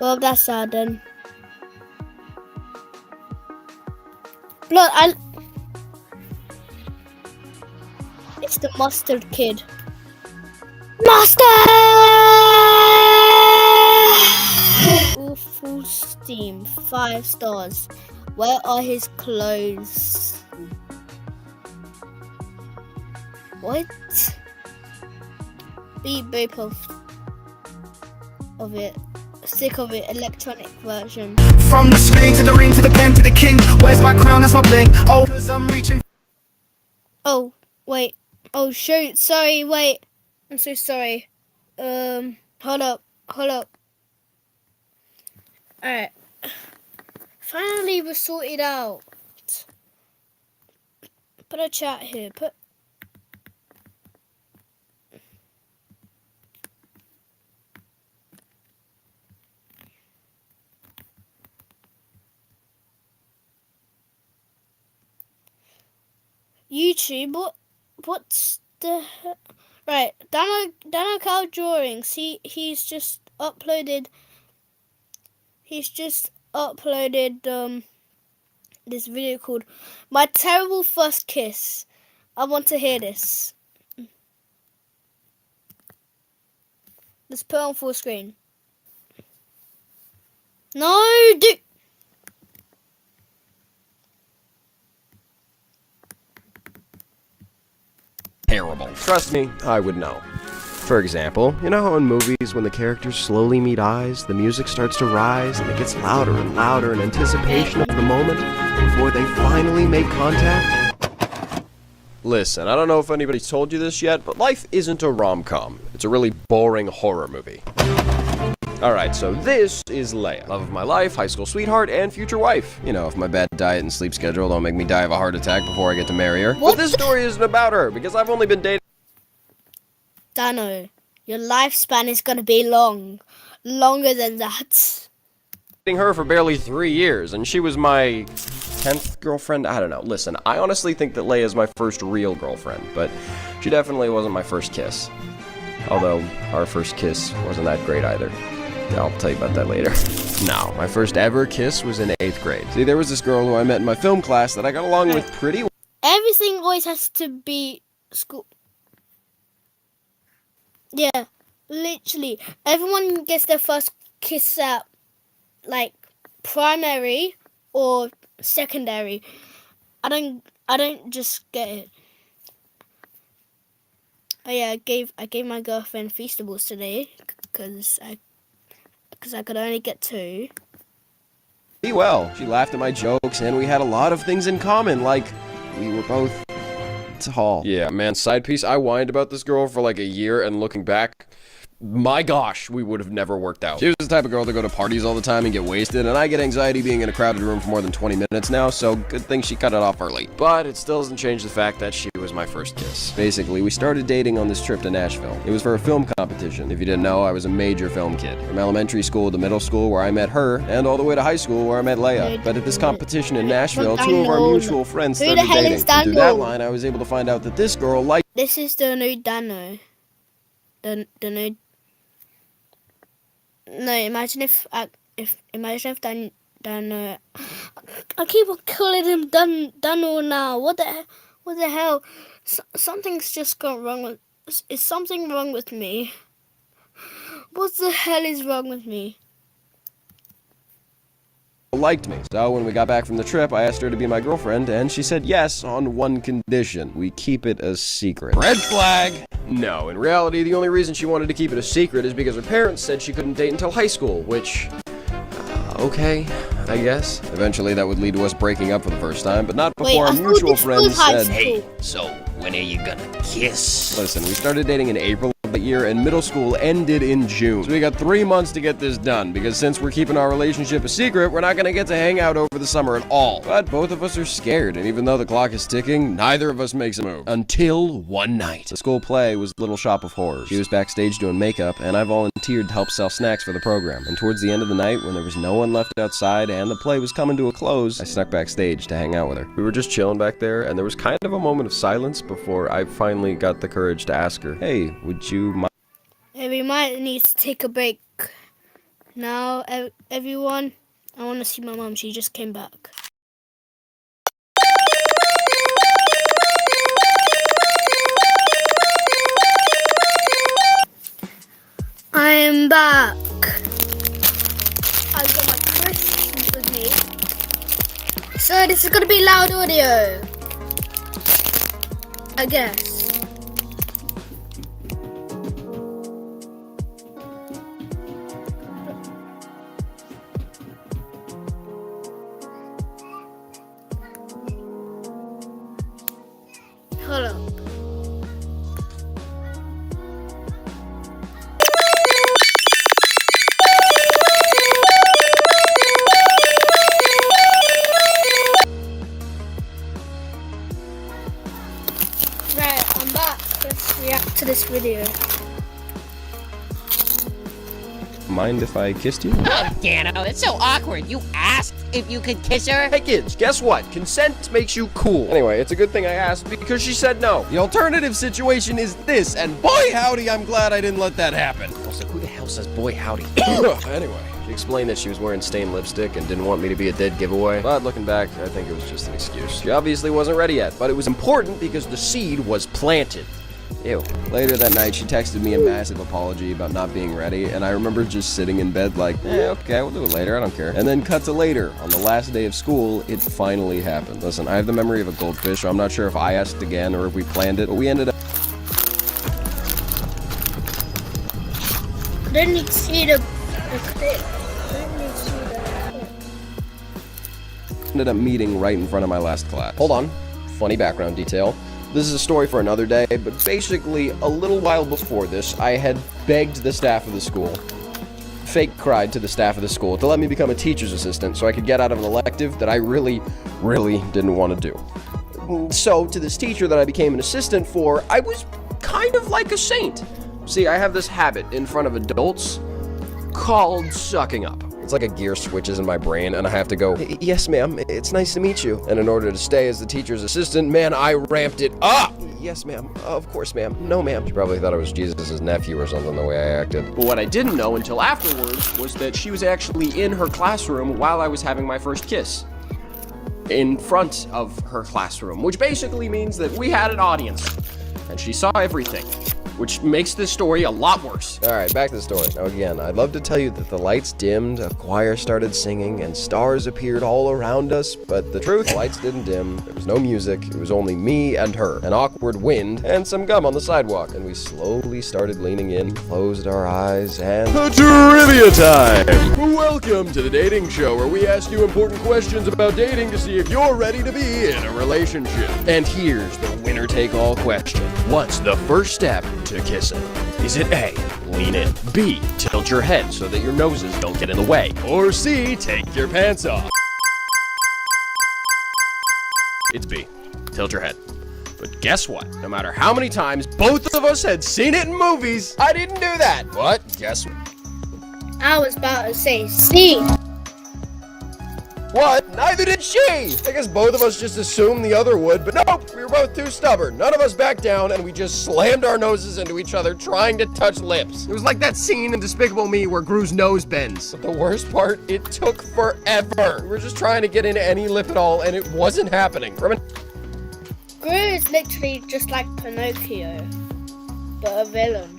Well, that's sad then. Look, it's the mustard kid. Mustard! Full steam, 5 stars. Where are his clothes? What? Beat both of it. Sick of it, electronic version. From the screen to the ring to the pen to the king. Where's my crown? That's my bling. Oh, cause I'm reaching. Oh, wait. Oh, shoot. Sorry, wait. I'm so sorry. Hold up. Alright. Finally, we're sorted out. Put a chat here. YouTube, what's the right? Danno Cow Drawings. He's just uploaded this video called My Terrible First Kiss. I want to hear this. Let's put it on full screen. No, dude. Terrible. Trust me, I would know. For example, you know how in movies when the characters slowly meet eyes, the music starts to rise and it gets louder and louder in anticipation of the moment before they finally make contact? Listen, I don't know if anybody's told you this yet, but life isn't a rom-com. It's a really boring horror movie. Alright, so this is Leia. Love of my life, high school sweetheart, and future wife. You know, if my bad diet and sleep schedule don't make me die of a heart attack before I get to marry her. But this story isn't about her, because I've only been dating Danno, your lifespan is gonna be longer than that. her for barely 3 years, and she was my 10th girlfriend? I don't know. Listen, I honestly think that Leia's my first real girlfriend, but she definitely wasn't my first kiss. Although, our first kiss wasn't that great either. I'll tell you about that later. No, my first ever kiss was in 8th grade. See, there was this girl who I met in my film class that I got along with pretty well. Everything always has to be school. Yeah, literally. Everyone gets their first kiss at, like, primary or secondary. I don't just get it. Oh yeah, I gave my girlfriend Feastables today because I could only get 2. Well, she laughed at my jokes, and we had a lot of things in common, like we were both tall. Yeah, man, side piece, I whined about this girl for like a year, and looking back, my gosh, we would have never worked out. She was the type of girl to go to parties all the time and get wasted, and I get anxiety being in a crowded room for more than 20 minutes now, so good thing she cut it off early. But it still doesn't change the fact that she was my first kiss. Basically, we started dating on this trip to Nashville. It was for a film competition. If you didn't know, I was a major film kid. From elementary school to middle school, where I met her, and all the way to high school, where I met Leia. But at this competition in Nashville, 2 of our mutual friends started dating. And through that line, I was able to find out that this girl liked— This is the new Danno. The new. No, imagine if Danno. I keep on calling him Danno now. What the hell? Something's just gone wrong with. Is something wrong with me? What the hell is wrong with me? Liked me. So when we got back from the trip, I asked her to be my girlfriend, and she said yes on one condition. We keep it a secret. Red flag! No, in reality, the only reason she wanted to keep it a secret is because her parents said she couldn't date until high school, which... okay, I guess. Eventually, that would lead to us breaking up for the first time, but not before our mutual friends said, "Hey, so when are you gonna kiss?" Listen, we started dating in April of the year, and middle school ended in June. So we got 3 months to get this done, because since we're keeping our relationship a secret, we're not gonna get to hang out over the summer at all. But both of us are scared, and even though the clock is ticking, neither of us makes a move. Until one night. The school play was Little Shop of Horrors. She was backstage doing makeup, and I volunteered to help sell snacks for the program. And towards the end of the night, when there was no one left outside and the play was coming to a close, I snuck backstage to hang out with her. We were just chilling back there, and there was kind of a moment of silence before I finally got the courage to ask her, "Hey, would you mind?" Hey, we might need to take a break. Now, everyone, I want to see my mom. She just came back. I am back. I've got my crisps with me. So this is going to be loud audio, I guess. Hold up. Right, I'm back. Let's react to this video. Mind if I kissed you? Oh, Danno, it's so awkward. You asked if you could kiss her? Hey kids, guess what? Consent makes you cool. Anyway, it's a good thing I asked because she said no. The alternative situation is this, and boy howdy, I'm glad I didn't let that happen. Also, who the hell says boy howdy? Anyway, she explained that she was wearing stained lipstick and didn't want me to be a dead giveaway. But looking back, I think it was just an excuse. She obviously wasn't ready yet, but it was important because the seed was planted. Ew. Later that night, she texted me a massive apology about not being ready, and I remember just sitting in bed like, okay, we'll do it later, I don't care. And then cut to later. On the last day of school, it finally happened. Listen, I have the memory of a goldfish, so I'm not sure if I asked again or if we planned it, but we ended up I don't need to see the clip. ended up meeting right in front of my last class. Hold on. Funny background detail. This is a story for another day, but basically, a little while before this, I had begged the staff of the school, fake cried to the staff of the school to let me become a teacher's assistant so I could get out of an elective that I really didn't want to do. So, to this teacher that I became an assistant for, I was kind of like a saint. See, I have this habit in front of adults called sucking up. It's like a gear switches in my brain, and I have to go, yes, ma'am, it's nice to meet you. And in order to stay as the teacher's assistant, man, I ramped it up. Yes, ma'am. Of course, ma'am. No, ma'am. She probably thought I was Jesus' nephew or something the way I acted. But what I didn't know until afterwards was that she was actually in her classroom while I was having my first kiss. In front of her classroom, which basically means that we had an audience, and she saw everything. Which makes this story a lot worse. Alright, back to the story. Now again, I'd love to tell you that the lights dimmed, a choir started singing, and stars appeared all around us, but the truth, the lights didn't dim, there was no music, it was only me and her, an awkward wind, and some gum on the sidewalk, and we slowly started leaning in, closed our eyes, and... Trivia time! Welcome to the dating show, where we ask you important questions about dating to see if you're ready to be in a relationship. And here's the winner-take-all question. What's the first step to kissing? Is it A, lean in, B, tilt your head so that your noses don't get in the way, or C, take your pants off? It's B, tilt your head. But guess what? No matter how many times both of us had seen it in movies, I didn't do that. What? Guess what? I was about to say C. What? Neither did she! I guess both of us just assumed the other would, but nope! We were both too stubborn. None of us backed down, and we just slammed our noses into each other, trying to touch lips. It was like that scene in Despicable Me where Gru's nose bends. But the worst part, it took forever. We were just trying to get into any lip at all, and it wasn't happening. Gru is literally just like Pinocchio, but a villain.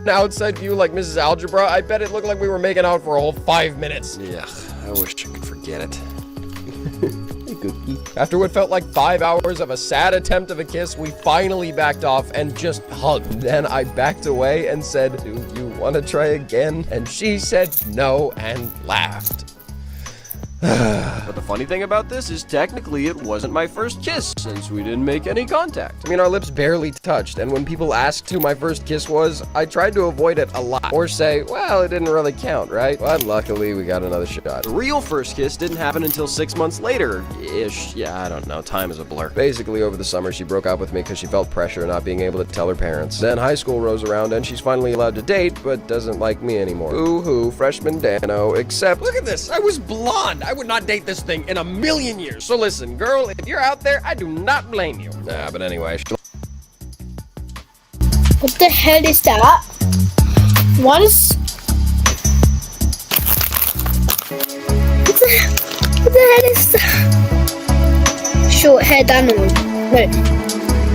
An outside view like Mrs. Algebra, I bet it looked like we were making out for a whole 5 minutes. Yeah, I wish I could forget it. After what felt like 5 hours of a sad attempt of a kiss, we finally backed off and just hugged. Then I backed away and said, do you want to try again? And she said no and laughed. But the funny thing about this is technically it wasn't my first kiss, since we didn't make any contact. I mean, our lips barely touched, and when people asked who my first kiss was, I tried to avoid it a lot. Or say, well, it didn't really count, right? But luckily, we got another shot. The real first kiss didn't happen until 6 months later-ish. Yeah, I don't know. Time is a blur. Basically, over the summer, she broke up with me because she felt pressure not being able to tell her parents. Then high school rolls around, and she's finally allowed to date, but doesn't like me anymore. Boo-hoo, freshman Danno, except... Look at this! I was blonde! I would not date this thing in a million years. So listen, girl, if you're out there, I do not blame you. Nah, but anyway. What the hell is that? What is... What the hell is that? Short hair Danno. No.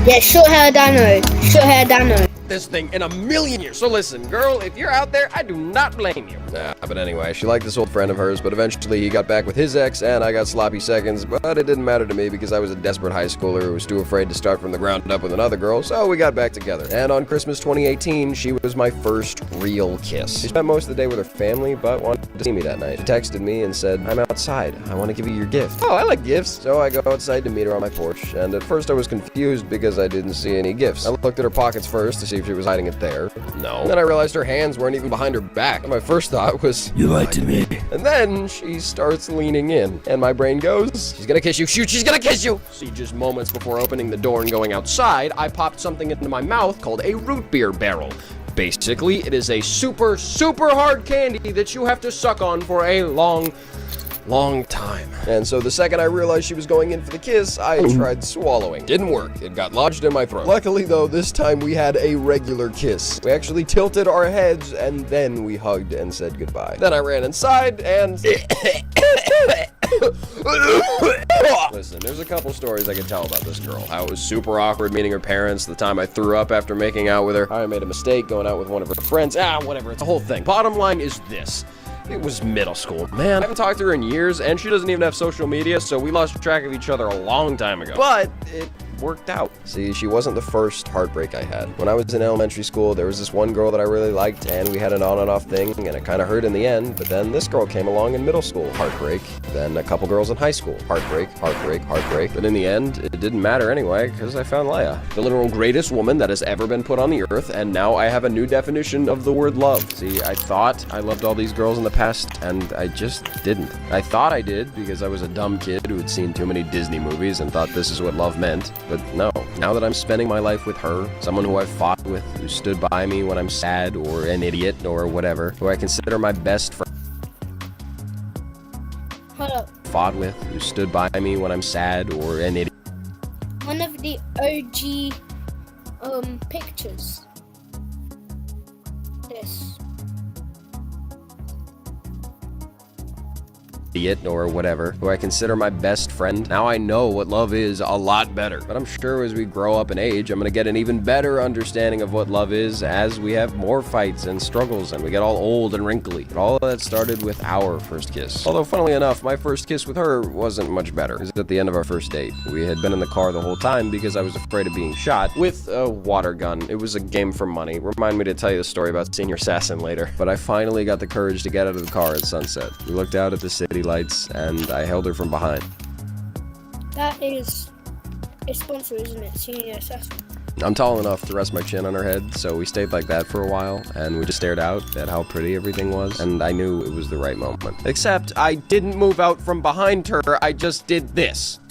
Yeah, short hair Danno. Short hair Danno. This thing in a million years. So listen, girl, if you're out there, I do not blame you. Nah, but anyway, she liked this old friend of hers, but eventually he got back with his ex, and I got sloppy seconds, but it didn't matter to me because I was a desperate high schooler who was too afraid to start from the ground up with another girl, so we got back together. And on Christmas 2018, she was my first real kiss. She spent most of the day with her family, but wanted to see me that night. She texted me and said, "I'm outside. I want to give you your gift." Oh, I like gifts. So I go outside to meet her on my porch, and at first I was confused because I didn't see any gifts. I looked at her pockets first to see if she was hiding it there. No. And then I realized her hands weren't even behind her back. And my first thought was, "You lied to me." And then she starts leaning in, and my brain goes, "She's gonna kiss you. Shoot, she's gonna kiss you." See, just moments before opening the door and going outside, I popped something into my mouth called a root beer barrel. Basically, it is a super, super hard candy that you have to suck on for a long time. And so the second I realized she was going in for the kiss, I tried swallowing. Didn't work. It got lodged in my throat. Luckily though, this time we had a regular kiss. We actually tilted our heads and then we hugged and said goodbye. Then I ran inside and... Listen, there's a couple stories I could tell about this girl. How it was super awkward meeting her parents, the time I threw up after making out with her, how I made a mistake going out with one of her friends, whatever, it's a whole thing. Bottom line is this. It was middle school. Man, I haven't talked to her in years, and she doesn't even have social media, so we lost track of each other a long time ago. But it worked out. See, she wasn't the first heartbreak I had. When I was in elementary school, there was this one girl that I really liked, and we had an on and off thing, and it kind of hurt in the end, but then this girl came along in middle school. Heartbreak. Then a couple girls in high school. Heartbreak, heartbreak, heartbreak. But in the end, it didn't matter anyway, because I found Leia. The literal greatest woman that has ever been put on the earth, and now I have a new definition of the word love. See, I thought I loved all these girls in the past, and I just didn't. I thought I did because I was a dumb kid who had seen too many Disney movies and thought this is what love meant, but no. Now that I'm spending my life with her, someone who I've fought with, who stood by me when I'm sad or an idiot or whatever, who I consider my best friend, Hold up. fought with, who stood by me when I'm sad or an idiot. One of the OG pictures. This. Or whatever, who I consider my best friend. Now I know what love is a lot better. But I'm sure as we grow up in age, I'm gonna get an even better understanding of what love is as we have more fights and struggles and we get all old and wrinkly. But all of that started with our first kiss. Although funnily enough, my first kiss with her wasn't much better. It was at the end of our first date. We had been in the car the whole time because I was afraid of being shot with a water gun. It was a game for money. Remind me to tell you the story about Senior Assassin later. But I finally got the courage to get out of the car at sunset. We looked out at the city lights, and I held her from behind. That is a sponsor, isn't it? Senior Assassin. I'm tall enough to rest my chin on her head, so we stayed like that for a while, and we just stared out at how pretty everything was, and I knew it was the right moment. Except I didn't move out from behind her, I just did this.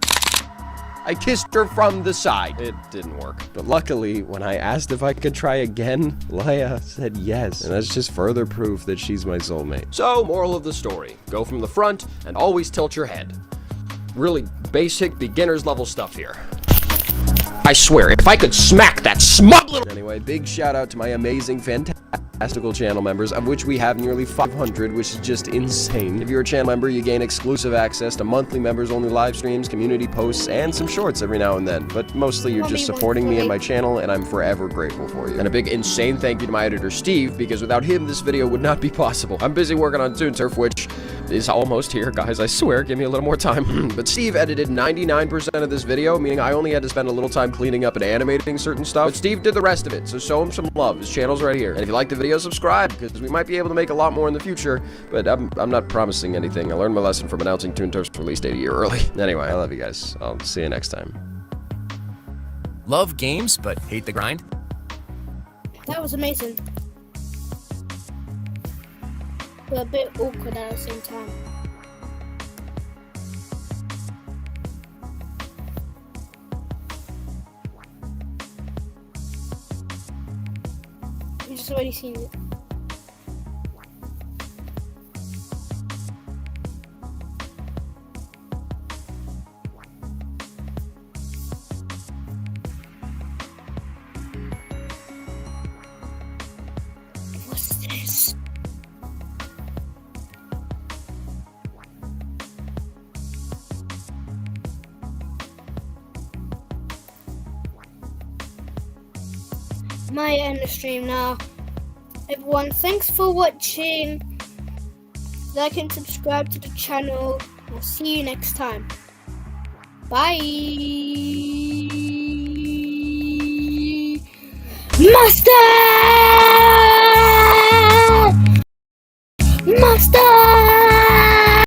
I kissed her from the side. It didn't work. But luckily, when I asked if I could try again, Leia said yes. And that's just further proof that she's my soulmate. So, moral of the story. Go from the front and always tilt your head. Really basic, beginner's level stuff here. I swear, if I could smack that smug little... Anyway, big shout out to my amazing, fantastical channel members, of which we have nearly 500, which is just insane. If you're a channel member, you gain exclusive access to monthly members-only live streams, community posts, and some shorts every now and then. But mostly you're just supporting me and my channel, and I'm forever grateful for you. And a big insane thank you to my editor, Steve, because without him, this video would not be possible. I'm busy working on Toon Turf, which is almost here, guys. I swear, give me a little more time. But Steve edited 99% of this video, meaning I only had to spend a little time cleaning up and animating certain stuff. But Steve did the rest of it, so show him some love. His channel's right here. And if you like the video, subscribe, because we might be able to make a lot more in the future, but I'm not promising anything. I learned my lesson from announcing Toon Turf's release date a year early. Anyway, I love you guys. I'll see you next time. Love games, but hate the grind? That was amazing. But a bit awkward at the same time. You've just already seen it. What's this? might end the stream now. Everyone, thanks for watching. Like and subscribe to the channel. I'll see you next time. Bye. Master!